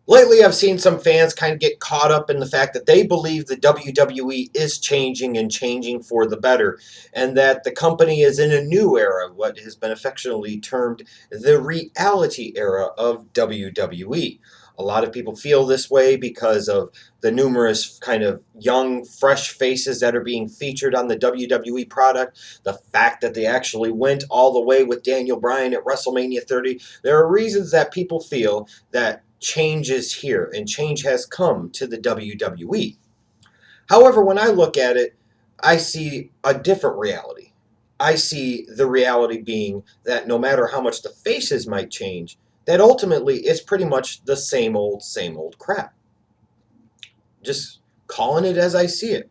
Lately, I've seen some fans kind of get caught up in the fact that they believe the WWE is changing and changing for the better, and that the company is in a new era, what has been affectionately termed the reality era of WWE. A lot of people feel this way because of the numerous kind of young, fresh faces that are being featured on the WWE product, the fact that they actually went all the way with Daniel Bryan at WrestleMania 30. There are reasons that people feel that change is here and change has come to the WWE. However, when I look at it, I see a different reality. I see the reality being that no matter how much the faces might change, that ultimately it's pretty much the same old crap. Just calling it as I see it.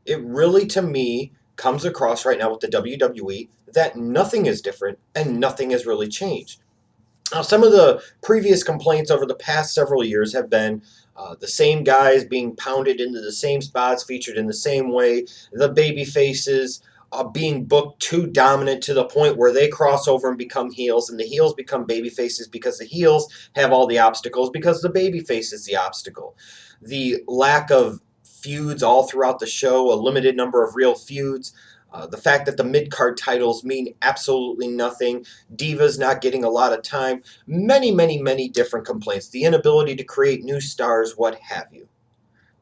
It really, to me, comes across right now with the WWE that nothing is different and nothing has really changed. Now, some of the previous complaints over the past several years have been the same guys being pounded into the same spots, featured in the same way, the baby faces being booked too dominant to the point where they cross over and become heels, and the heels become baby faces because the heels have all the obstacles because the baby face is the obstacle. The lack of feuds all throughout the show, a limited number of real feuds, the fact that the mid-card titles mean absolutely nothing, Divas not getting a lot of time, many different complaints, the inability to create new stars, what have you.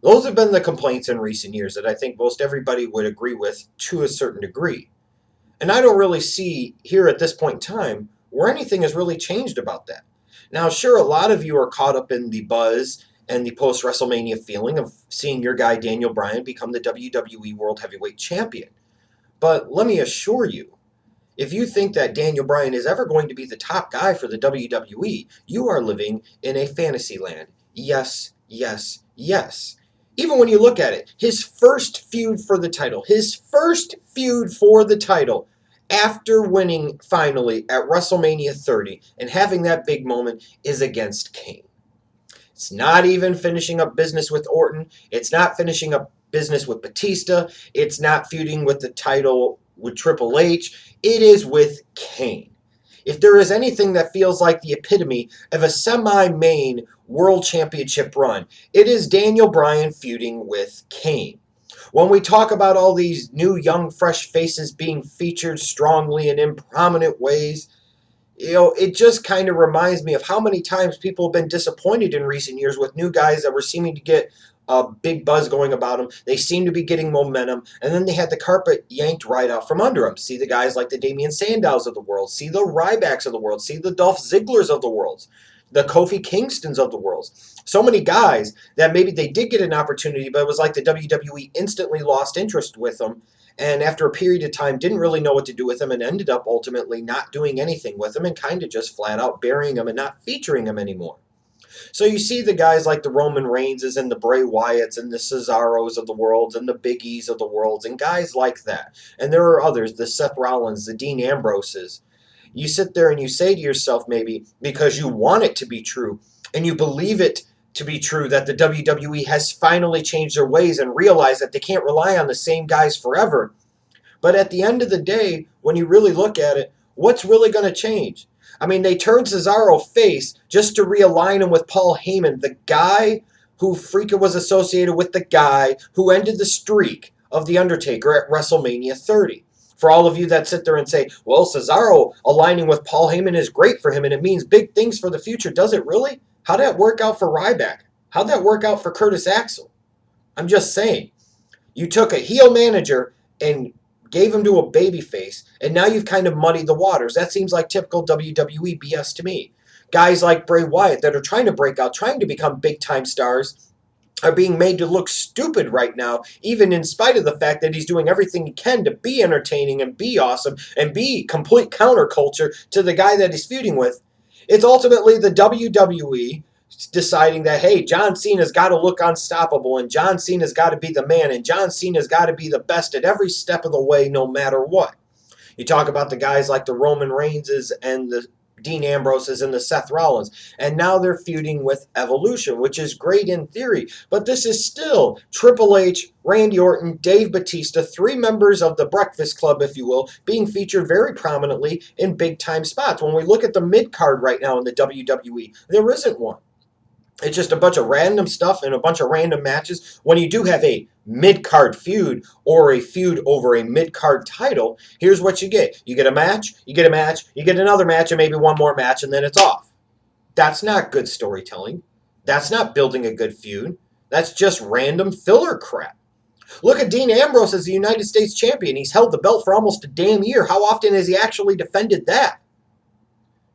Those have been the complaints in recent years that I think most everybody would agree with to a certain degree. And I don't really see here at this point in time where anything has really changed about that. Now, sure, a lot of you are caught up in the buzz and the post WrestleMania feeling of seeing your guy Daniel Bryan become the WWE World Heavyweight Champion. But let me assure you, if you think that Daniel Bryan is ever going to be the top guy for the WWE, you are living in a fantasy land. Yes, yes, yes. Even when you look at it, his first feud for the title, after winning finally at WrestleMania 30 and having that big moment is against Kane. It's not even finishing up business with Orton. It's not finishing up business with Batista. It's not feuding with the title with Triple H. It is with Kane. If there is anything that feels like the epitome of a semi-main world championship run, it is Daniel Bryan feuding with Kane. When we talk about all these new, young, fresh faces being featured strongly and in prominent ways, it just kind of reminds me of how many times people have been disappointed in recent years with new guys that were seeming to get a big buzz going about them. They seem to be getting momentum, and then they had the carpet yanked right out from under them. See the guys like the Damian Sandows of the world, see the Rybacks of the world, see the Dolph Zigglers of the world, the Kofi Kingstons of the world. So many guys that maybe they did get an opportunity, but it was like the WWE instantly lost interest with them, and after a period of time didn't really know what to do with him and ended up ultimately not doing anything with him and kind of just flat out burying him and not featuring him anymore. So you see the guys like the Roman Reigns and the Bray Wyatts and the Cesaros of the world and the Big E's of the world and guys like that. And there are others, the Seth Rollins, the Dean Ambroses. You sit there and you say to yourself, maybe because you want it to be true and you believe it to be true, that the WWE has finally changed their ways and realized that they can't rely on the same guys forever. But at the end of the day, when you really look at it, what's really going to change? I mean, they turned Cesaro face just to realign him with Paul Heyman, the guy who freaking was associated with the guy who ended the streak of The Undertaker at WrestleMania 30. For all of you that sit there and say, well, Cesaro aligning with Paul Heyman is great for him and it means big things for the future. Does it really? How'd that work out for Ryback? How'd that work out for Curtis Axel? I'm just saying. You took a heel manager and gave him to a babyface, and now you've kind of muddied the waters. That seems like typical WWE BS to me. Guys like Bray Wyatt that are trying to break out, trying to become big-time stars, are being made to look stupid right now, even in spite of the fact that he's doing everything he can to be entertaining and be awesome and be complete counterculture to the guy that he's feuding with. It's ultimately the WWE deciding that, hey, John Cena's got to look unstoppable, and John Cena's got to be the man, and John Cena's got to be the best at every step of the way, no matter what. You talk about the guys like the Roman Reigns and the Dean Ambroses and the Seth Rollins, and now they're feuding with Evolution, which is great in theory, but this is still Triple H, Randy Orton, Dave Batista, three members of the Breakfast Club, if you will, being featured very prominently in big-time spots. When we look at the mid-card right now in the WWE, there isn't one. It's just a bunch of random stuff and a bunch of random matches. When you do have a mid-card feud or a feud over a mid-card title, here's what you get. You get a match, you get a match, you get another match, and maybe one more match, and then it's off. That's not good storytelling. That's not building a good feud. That's just random filler crap. Look at Dean Ambrose as the United States champion. He's held the belt for almost a damn year. How often has he actually defended that?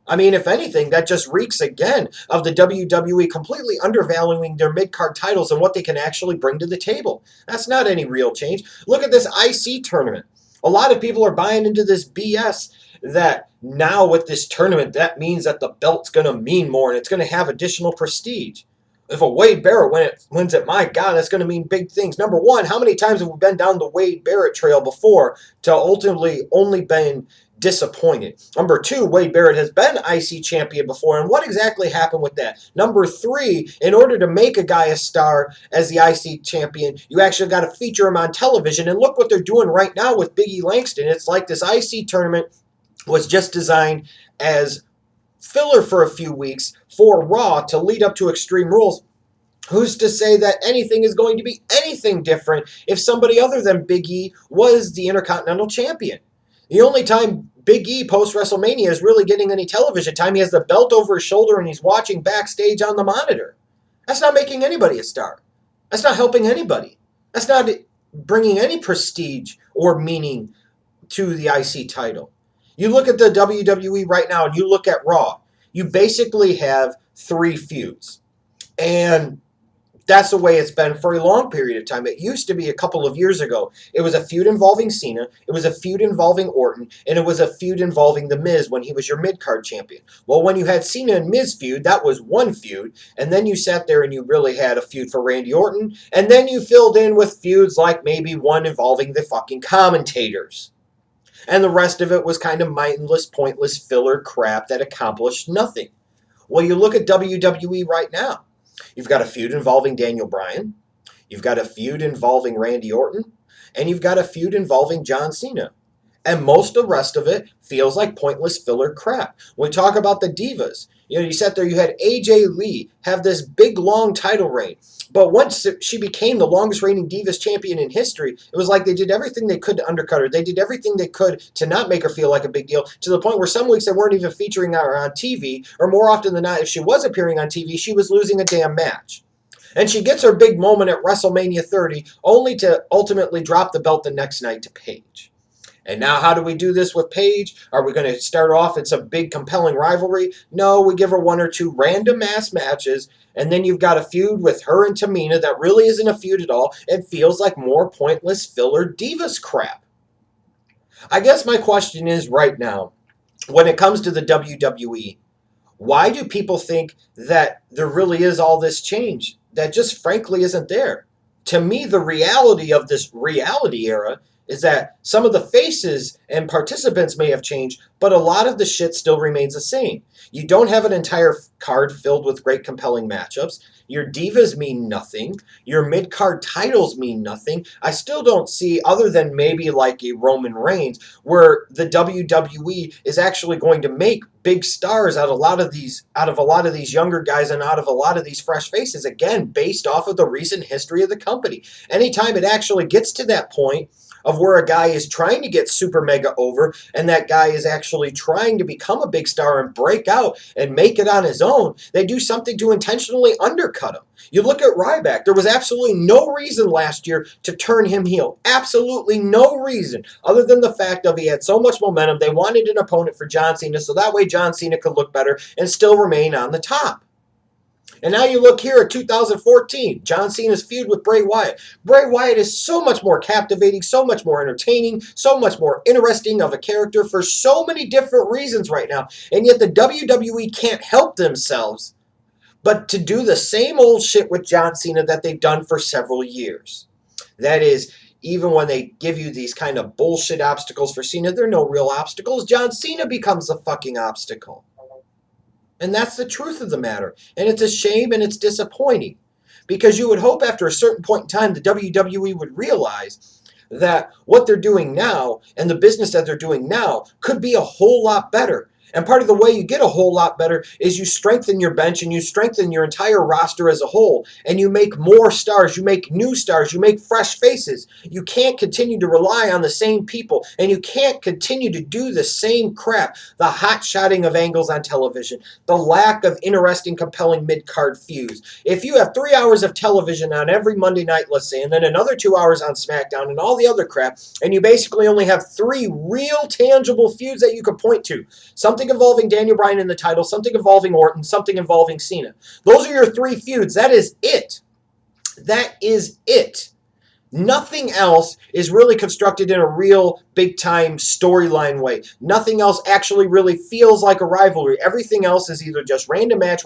I mean, if anything, that just reeks again of the WWE completely undervaluing their mid-card titles and what they can actually bring to the table. That's not any real change. Look at this IC tournament. A lot of people are buying into this BS that now with this tournament, that means that the belt's going to mean more and it's going to have additional prestige. If a Wade Barrett wins it, my God, that's going to mean big things. Number one, how many times have we been down the Wade Barrett trail before to ultimately only been disappointed? Number two, Wade Barrett has been IC champion before, and what exactly happened with that? Number three, in order to make a guy a star as the IC champion, you actually got to feature him on television, and look what they're doing right now with Big E Langston. It's like this IC tournament was just designed as filler for a few weeks for Raw to lead up to Extreme Rules. Who's to say that anything is going to be anything different if somebody other than Big E was the Intercontinental Champion? The only time Big E post-WrestleMania is really getting any television time, he has the belt over his shoulder and he's watching backstage on the monitor. That's not making anybody a star. That's not helping anybody. That's not bringing any prestige or meaning to the IC title. You look at the WWE right now and you look at Raw, you basically have three feuds. And that's the way it's been for a long period of time. It used to be a couple of years ago. It was a feud involving Cena, it was a feud involving Orton, and it was a feud involving The Miz when he was your mid-card champion. Well, when you had Cena and Miz feud, that was one feud, and then you sat there and you really had a feud for Randy Orton, and then you filled in with feuds like maybe one involving the fucking commentators. And the rest of it was kind of mindless, pointless filler crap that accomplished nothing. Well, you look at WWE right now. You've got a feud involving Daniel Bryan. You've got a feud involving Randy Orton. And you've got a feud involving John Cena. And most of the rest of it feels like pointless filler crap. When we talk about the Divas, you sat there, you had AJ Lee have this big, long title reign. But once she became the longest reigning Divas champion in history, it was like they did everything they could to undercut her. They did everything they could to not make her feel like a big deal, to the point where some weeks they weren't even featuring her on TV, or more often than not, if she was appearing on TV, she was losing a damn match. And she gets her big moment at WrestleMania 30, only to ultimately drop the belt the next night to Paige. And now how do we do this with Paige? Are we going to start off in some big compelling rivalry? No, we give her one or two random ass matches, and then you've got a feud with her and Tamina that really isn't a feud at all. It feels like more pointless filler Divas crap. I guess my question is right now, when it comes to the WWE, why do people think that there really is all this change that just frankly isn't there? To me, the reality of this reality era is that some of the faces and participants may have changed, but a lot of the shit still remains the same. You don't have an entire card filled with great compelling matchups. Your divas mean nothing. Your mid-card titles mean nothing. I still don't see, other than maybe like a Roman Reigns, where the WWE is actually going to make big stars out of a lot of these younger guys and out of a lot of these fresh faces, again, based off of the recent history of the company. Anytime it actually gets to that point of where a guy is trying to get super mega over and that guy is actually trying to become a big star and break out and make it on his own, they do something to intentionally undercut him. You look at Ryback. There was absolutely no reason last year to turn him heel. Absolutely no reason other than the fact of he had so much momentum. They wanted an opponent for John Cena so that way John Cena could look better and still remain on the top. And now you look here at 2014, John Cena's feud with Bray Wyatt. Bray Wyatt is so much more captivating, so much more entertaining, so much more interesting of a character for so many different reasons right now. And yet the WWE can't help themselves but to do the same old shit with John Cena that they've done for several years. That is, even when they give you these kind of bullshit obstacles for Cena, they're no real obstacles. John Cena becomes the fucking obstacle. And that's the truth of the matter. And it's a shame and it's disappointing. Because you would hope after a certain point in time the WWE would realize that what they're doing now and the business that they're doing now could be a whole lot better. And part of the way you get a whole lot better is you strengthen your bench and you strengthen your entire roster as a whole. And you make more stars, you make new stars, you make fresh faces. You can't continue to rely on the same people, and you can't continue to do the same crap. The hot-shotting of angles on television, the lack of interesting, compelling mid-card feuds. If you have 3 hours of television on every Monday night, let's say, and then another 2 hours on SmackDown and all the other crap, and you basically only have 3 real tangible feuds that you could point to. Something involving Daniel Bryan in the title, something involving Orton, something involving Cena. Those are your 3 feuds. That is it. That is it. Nothing else is really constructed in a real big-time storyline way. Nothing else actually really feels like a rivalry. Everything else is either just random match,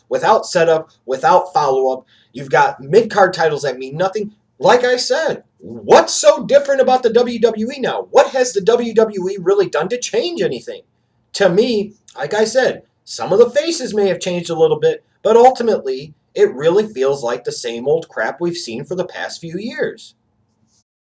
without setup, without follow-up. You've got mid-card titles that mean nothing. Like I said, what's so different about the WWE now? What has the WWE really done to change anything? To me, like I said, some of the faces may have changed a little bit, but ultimately, it really feels like the same old crap we've seen for the past few years.